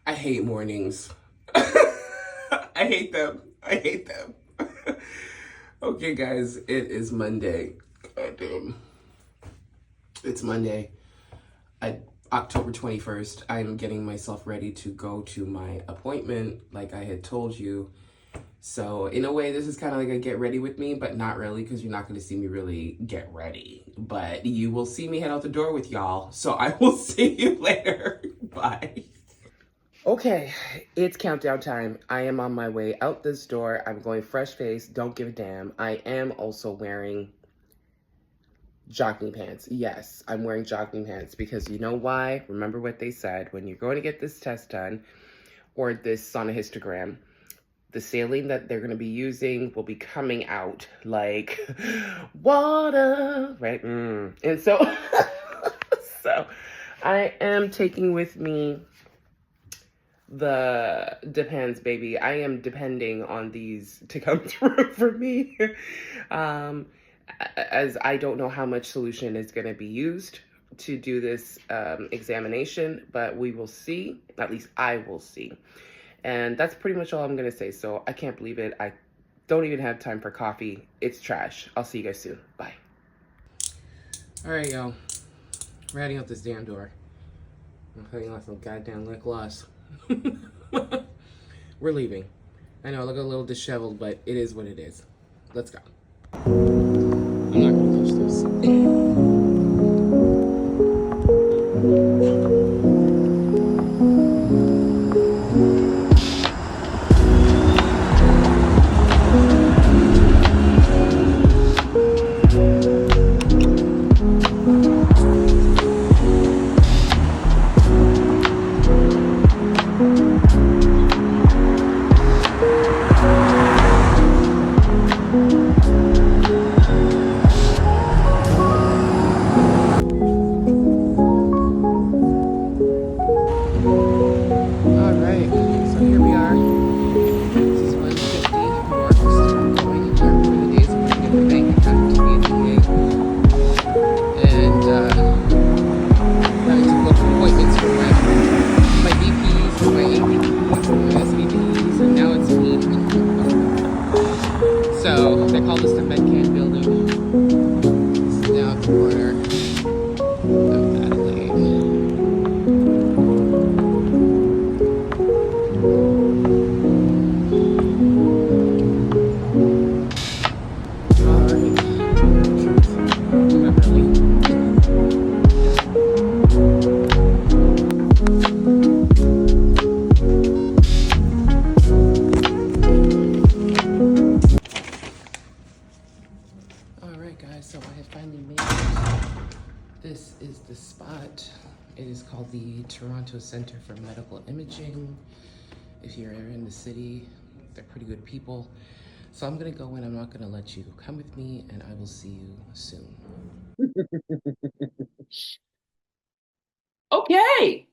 I hate mornings. I hate them. I hate them. Okay, guys, it is Monday. It's Monday. October 21st. I'm getting myself ready to go to my appointment, like I had told you. So, in a way, this is kind of like a get ready with me, but not really, because you're not going to see me really get ready. But you will see me head out the door with y'all. So, I will see you later. Bye. Okay, it's countdown time. I am on my way out this door. I'm going fresh face, don't give a damn. I am also wearing jogging pants. Yes, I'm wearing jogging pants because you know why? Remember what they said. When you're going to get this test done or this sonohysterogram, the saline that they're going to be using will be coming out like water, right? And so, so I am taking with me the depends, baby. I am depending on these to come through for me. As I don't know how much solution is going to be used to do this examination, but we will see. At least I will see. And that's pretty much all I'm going to say. So I can't believe it. I don't even have time for coffee. It's trash. I'll see you guys soon. Bye. All right, y'all. We're heading out this damn door. I'm putting on some goddamn lip gloss. We're leaving. I know I look a little disheveled, but it is what it is. Let's go. I'm not gonna touch this. So they call this the Medcan building. This is down the corner of Adelaide. Alright guys, so I have finally made it. This is the spot. It is called the Toronto Centre for Medical Imaging. If you're ever in the city, they're pretty good people. So I'm gonna go in, I'm not gonna let you come with me, and I will see you soon. Okay,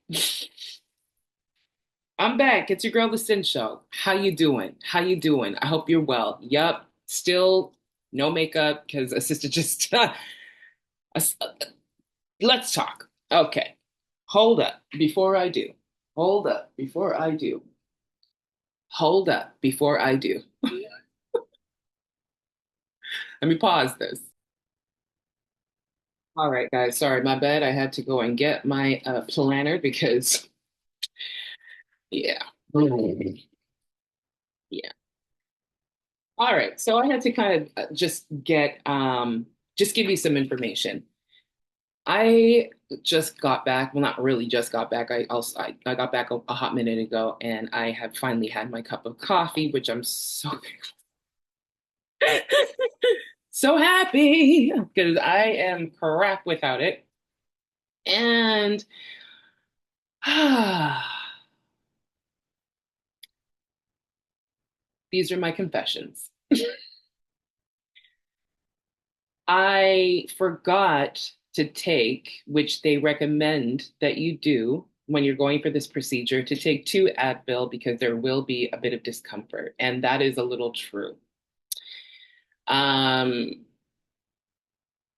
I'm back. It's your girl, the Cyn Show. How you doing? How you doing? I hope you're well. Yup, still no makeup because a sister just. Let's talk. Okay, hold up before I do. Hold up before I do. Hold up before I do. Let me pause this. All right, guys. Sorry, my bad. I had to go and get my planner because, yeah. Yeah. All right. So I had to kind of just give you some information. I just got back. Well, not really just got back. I got back a hot minute ago, and I have finally had my cup of coffee, which I'm so so happy because I am crap without it. And these are my confessions. I forgot to take, which they recommend that you do when you're going for this procedure, to take 2 Advil because there will be a bit of discomfort. And that is a little true. Um,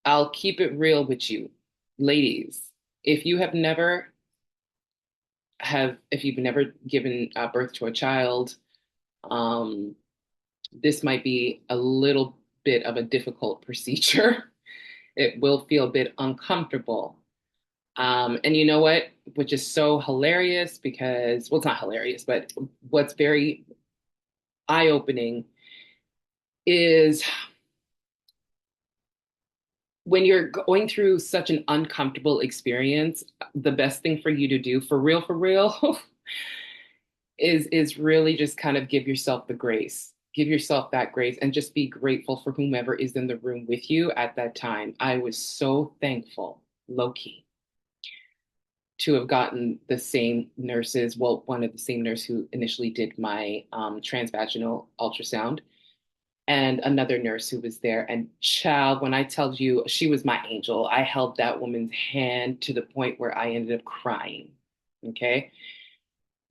I'll keep it real with you, ladies. If you have never if you've never given birth to a child, um, this might be a little bit of a difficult procedure. It will feel a bit uncomfortable. And you know what? Which is so hilarious because, well, it's not hilarious, but what's very eye-opening is when you're going through such an uncomfortable experience, the best thing for you to do, for real, is really just kind of give yourself the grace. Give yourself that grace and just be grateful for whomever is in the room with you at that time. I was so thankful, low key, to have gotten the same nurses, well, one of the same nurse who initially did my transvaginal ultrasound, and another nurse who was there. And child, when I tell you, she was my angel. I held that woman's hand to the point where I ended up crying. Okay.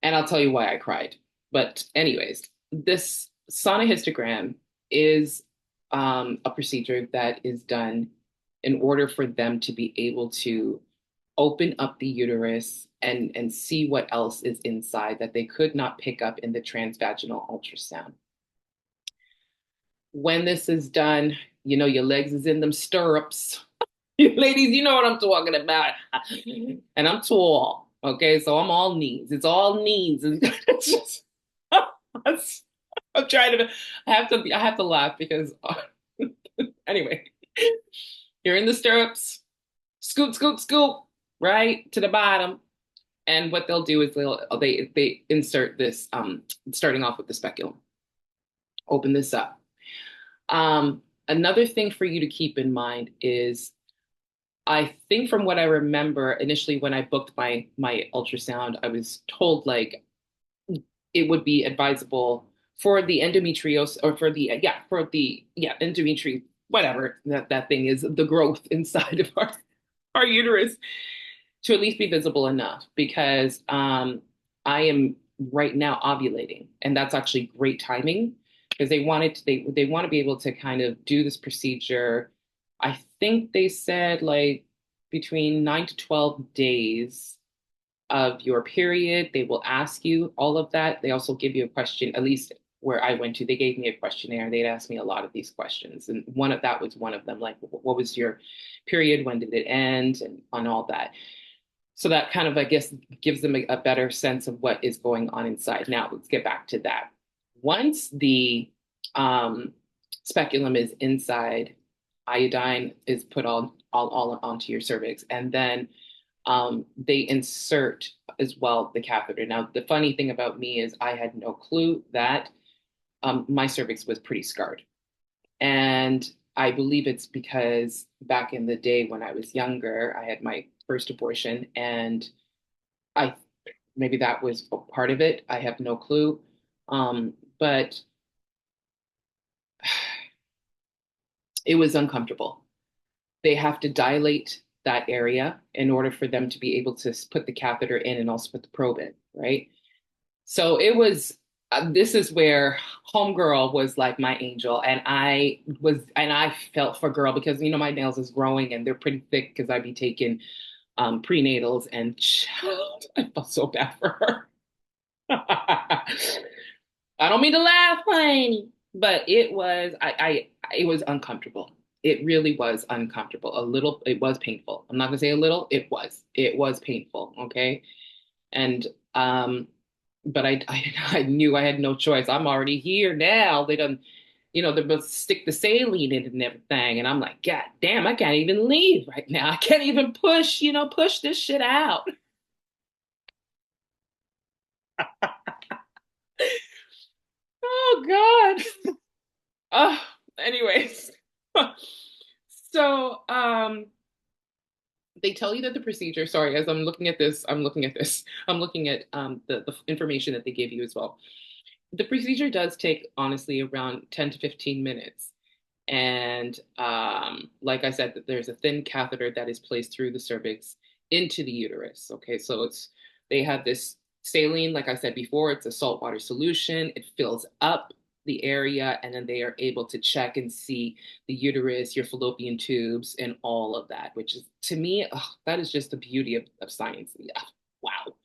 And I'll tell you why I cried. But, anyways, this sonohysterogram is a procedure that is done in order for them to be able to open up the uterus and see what else is inside that they could not pick up in the transvaginal ultrasound. When this is done, you know, your legs is in them stirrups. Ladies, you know what I'm talking about. And I'm tall. Okay, so I'm all knees. It's all knees. And it's just, I'm trying to, I have to laugh because, anyway, you're in the stirrups, scoop, scoop, scoop, right to the bottom. And what they'll do is they insert this, starting off with the speculum. Open this up. Another thing for you to keep in mind is, I think from what I remember, initially when I booked my ultrasound, I was told like it would be advisable for the endometriosis or for the endometri whatever that thing is, the growth inside of our uterus, to at least be visible enough because I am right now ovulating, and that's actually great timing because they want to be able to kind of do this procedure. I think they said like between 9 to 12 days of your period. They will ask you all of that. They also give you a question, at least where I went to, they gave me a questionnaire. They'd ask me a lot of these questions. And one of that was one of them, like, what was your period? When did it end? And on all that. So that kind of, I guess, gives them a better sense of what is going on inside. Now, let's get back to that. Once the speculum is inside, iodine is put all onto your cervix, and then they insert as well the catheter. Now, the funny thing about me is I had no clue that my cervix was pretty scarred. And I believe it's because back in the day when I was younger, I had my first abortion, and I maybe that was a part of it. I have no clue. But it was uncomfortable. They have to dilate that area in order for them to be able to put the catheter in and also put the probe in, right? So it was, this is where homegirl was like my angel. And I felt for girl because, you know, my nails is growing and they're pretty thick because I'd be taking prenatals, and child, I felt so bad for her. I don't mean to laugh, honey, but it was uncomfortable. It really was uncomfortable. A little, it was painful. I'm not gonna say a little, it was painful, okay? And but I knew I had no choice. I'm already here now. They done, you know, they're supposed to stick the saline in and everything. And I'm like, God damn, I can't even leave right now. I can't even push this shit out. Oh God. Anyways. So they tell you that the procedure, sorry, as I'm looking at this, I'm looking at the information that they gave you as well. The procedure does take honestly around 10 to 15 minutes. And like I said, there's a thin catheter that is placed through the cervix into the uterus. Okay, so they have this saline, like I said before, it's a saltwater solution. It fills up the area, and then they are able to check and see the uterus, your fallopian tubes, and all of that, which is, to me, that is just the beauty of science. Yeah. Wow.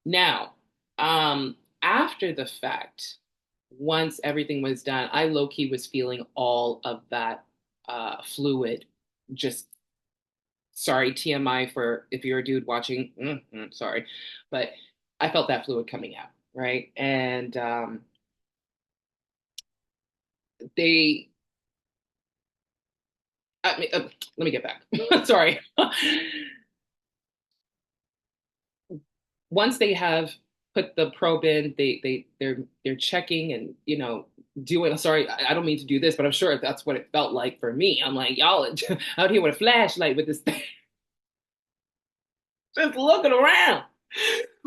Now, after the fact, once everything was done, I low key was feeling all of that fluid. Just sorry, TMI for if you're a dude watching. Sorry, but I felt that fluid coming out, right? And they, I mean, let me get back. Sorry. Once they have put the probe in, they're checking and doing. Sorry, I don't mean to do this, but I'm sure that's what it felt like for me. I'm like, y'all out here with a flashlight with this thing, just looking around.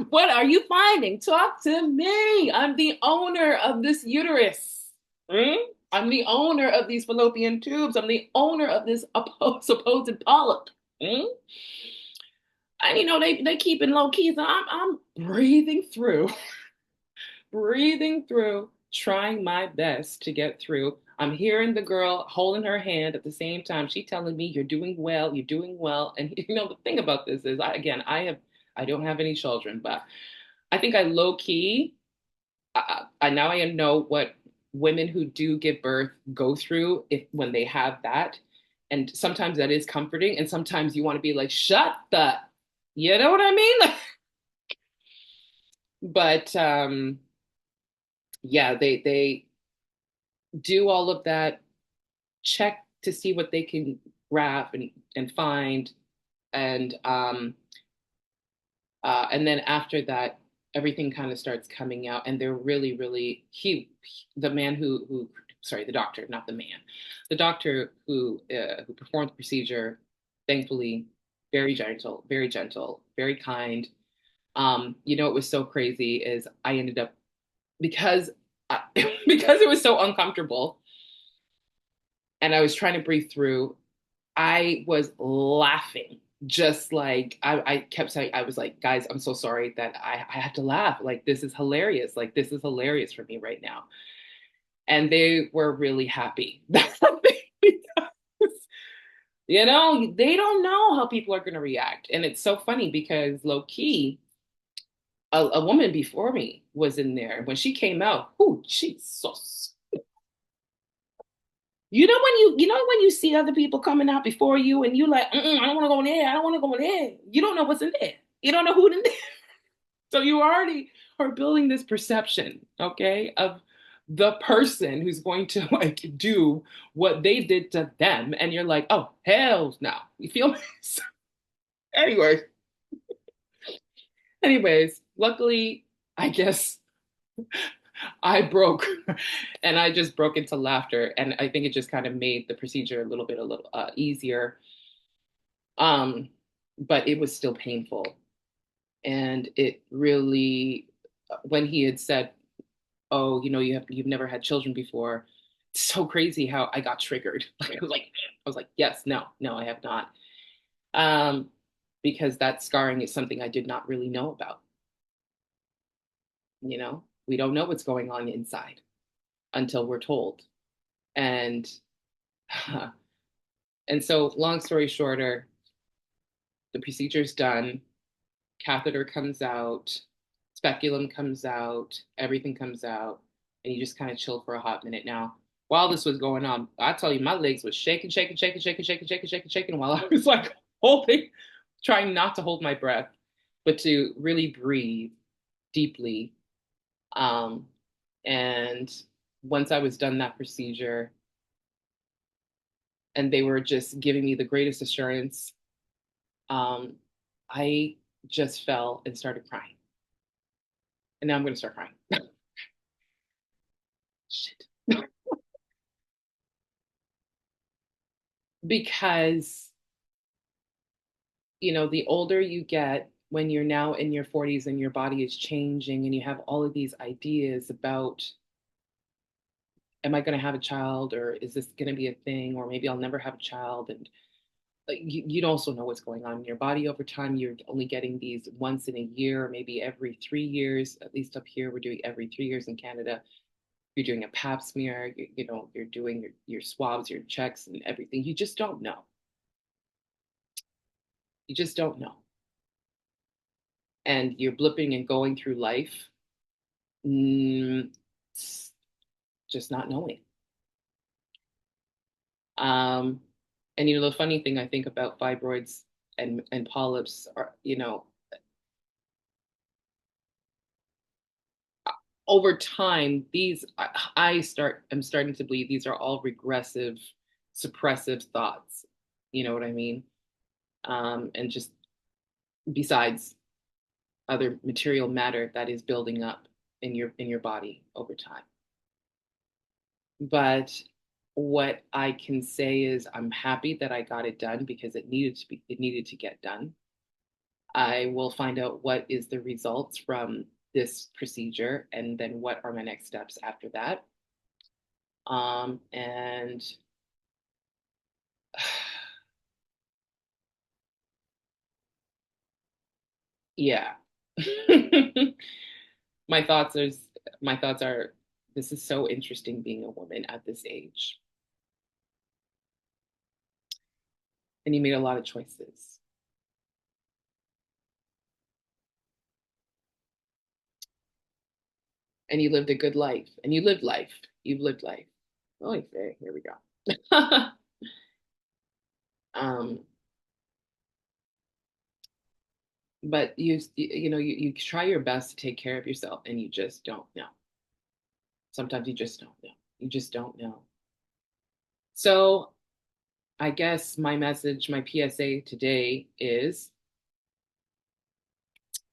What are you finding? Talk to me. I'm the owner of this uterus. Hmm? I'm the owner of these fallopian tubes. I'm the owner of this supposed polyp. Hmm? And they keep it low key. So I'm breathing through, breathing through, trying my best to get through. I'm hearing the girl holding her hand at the same time. She telling me, "You're doing well. You're doing well." And the thing about this is, I don't have any children, but I think I low key. I now I know what women who do give birth go through if when they have that, and sometimes that is comforting, and sometimes you want to be like, "Shut the," you know what I mean? But yeah, they do all of that, check to see what they can grab and find, and and then after that, everything kind of starts coming out, and they're really, really the man who sorry, the doctor, not the man, the doctor who performed the procedure, thankfully, very gentle, very kind. What was so crazy is I ended up because I, because it was so uncomfortable, and I was trying to breathe through. I was laughing, just like I kept saying, I was like, guys, I'm so sorry that I had to laugh. Like, this is hilarious. Like, this is hilarious for me right now. And they were really happy. They don't know how people are going to react. And it's so funny because low key, a woman before me was in there. When she came out, oh, Jesus. You know when you see other people coming out before you and you like, I don't want to go in there. I don't want to go in there. You don't know what's in there. You don't know who's in there. So you already are building this perception, okay, of the person who's going to like do what they did to them. And you're like, oh, hell no. You feel me? So, anyway, luckily, I guess I broke and I just broke into laughter. And I think it just kind of made the procedure a little easier. Um, but it was still painful. And it really, when he had said, "Oh, you've never had children before," it's so crazy how I got triggered. Like, yes, no, no, I have not. Um, because that scarring is something I did not really know about. We don't know what's going on inside until we're told. And and so long story shorter, the procedure's done, catheter comes out, speculum comes out, everything comes out, and you just kind of chill for a hot minute. Now, while this was going on, I tell you, my legs was shaking, shaking, shaking, shaking, shaking, shaking, shaking, shaking, while I was like holding, trying not to hold my breath, but to really breathe deeply. Um, and once I was done that procedure, and they were just giving me the greatest assurance, um, I just fell and started crying. And now I'm going to start crying. Shit. Because, the older you get, when you're now in your 40s and your body is changing and you have all of these ideas about, am I going to have a child, or is this going to be a thing, or maybe I'll never have a child? And like, you also know what's going on in your body over time. You're only getting these once in a year, or maybe every 3 years. At least up here, we're doing every 3 years. In Canada, you're doing a pap smear, you're doing your swabs, your checks, and everything. You just don't know. You just don't know. and you're blipping and going through life, mm, just not knowing. Um, and the funny thing I think about fibroids and polyps are, over time, these I'm starting to believe these are all regressive, suppressive thoughts. You know what I mean? And just besides other material matter that is building up in your body over time. But what I can say is I'm happy that I got it done because it needed to get done. I will find out what is the results from this procedure and then what are my next steps after that. And yeah. my thoughts is my thoughts are this is so interesting being a woman at this age. And you made a lot of choices. And you lived a good life. And you lived life. You've lived life. Oh, okay, here we go. um, but you try your best to take care of yourself and you just don't know. Sometimes you just don't know. You just don't know. So I guess my message, my PSA today is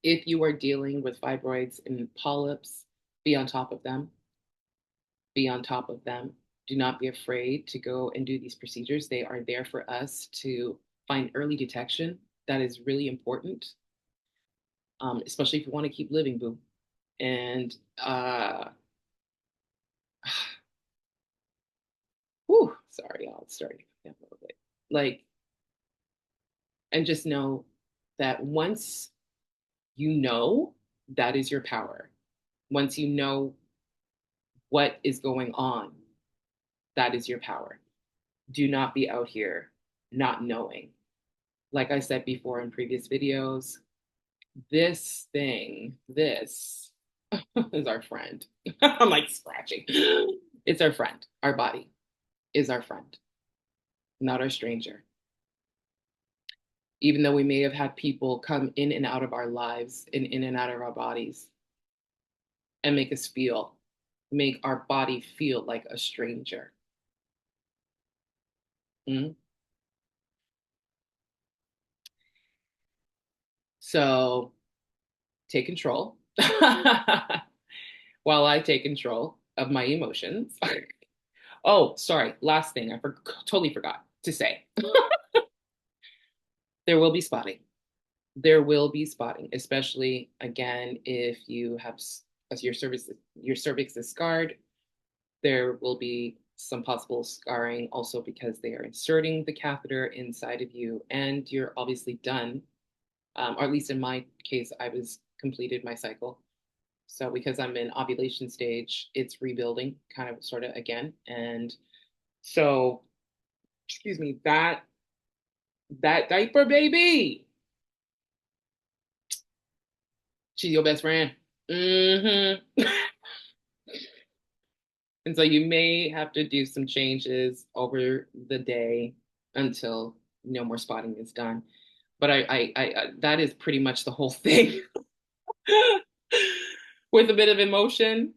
if you are dealing with fibroids and polyps, be on top of them. Be on top of them. Do not be afraid to go and do these procedures. They are there for us to find early detection. That is really important, especially if you want to keep living, boo. And whew, sorry, y'all. It's starting to a little bit. Like, and just know that once you know, that is your power. Once you know what is going on, that is your power. Do not be out here not knowing. Like I said before in previous videos, this is our friend. I'm like scratching. It's our friend. Our body is our friend, not our stranger. Even though we may have had people come in and out of our lives and in and out of our bodies and make our body feel like a stranger. Mm-hmm. So take control while I take control of my emotions. Oh, sorry. Last thing totally forgot to say. There will be spotting. There will be spotting, especially again if you have as your cervix is scarred. There will be some possible scarring also because they are inserting the catheter inside of you, and you're obviously done. Or at least in my case, I was completed my cycle. So because I'm in ovulation stage, it's rebuilding kind of sort of again. And so, excuse me, that diaper baby, she's your best friend. Mm-hmm. And so you may have to do some changes over the day until no more spotting is done. But I that is pretty much the whole thing with a bit of emotion.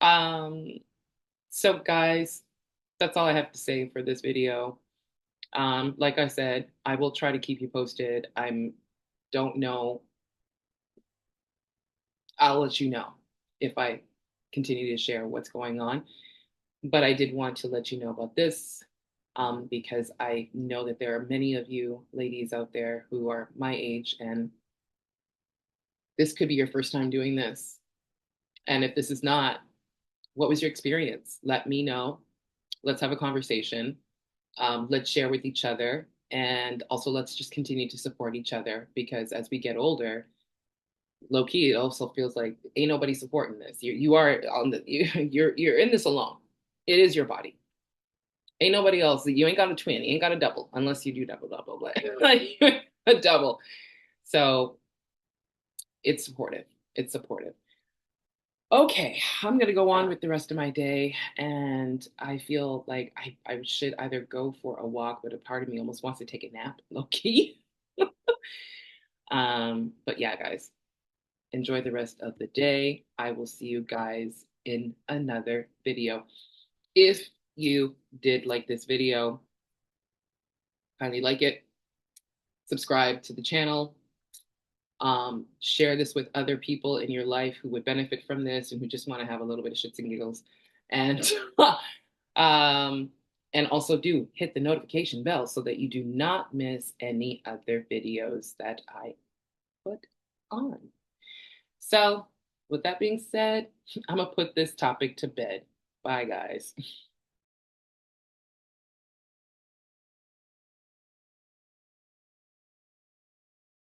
Um, so guys, that's all I have to say for this video. Like I said, I will try to keep you posted. Don't know. I'll let you know if I continue to share what's going on. But I did want to let you know about this because I know that there are many of you ladies out there who are my age, and this could be your first time doing this. And if this is not, what was your experience? Let me know. Let's have a conversation. Let's share with each other. And also, let's just continue to support each other because as we get older, low key, it also feels like ain't nobody supporting this. You are on the you're in this alone. It is your body. Ain't nobody else. You ain't got a twin. You ain't got a double unless you do double, but like a double. So it's supportive. It's supportive. Okay, I'm gonna go on with the rest of my day, and I feel like I should either go for a walk, but a part of me almost wants to take a nap, low key. But yeah, guys, enjoy the rest of the day. I will see you guys in another video. If you did like this video, kindly like it, subscribe to the channel, share this with other people in your life who would benefit from this and who just want to have a little bit of shits and giggles. And um, and also do hit the notification bell so that you do not miss any other videos that I put on. So with that being said, I'm gonna put this topic to bed. Bye, guys.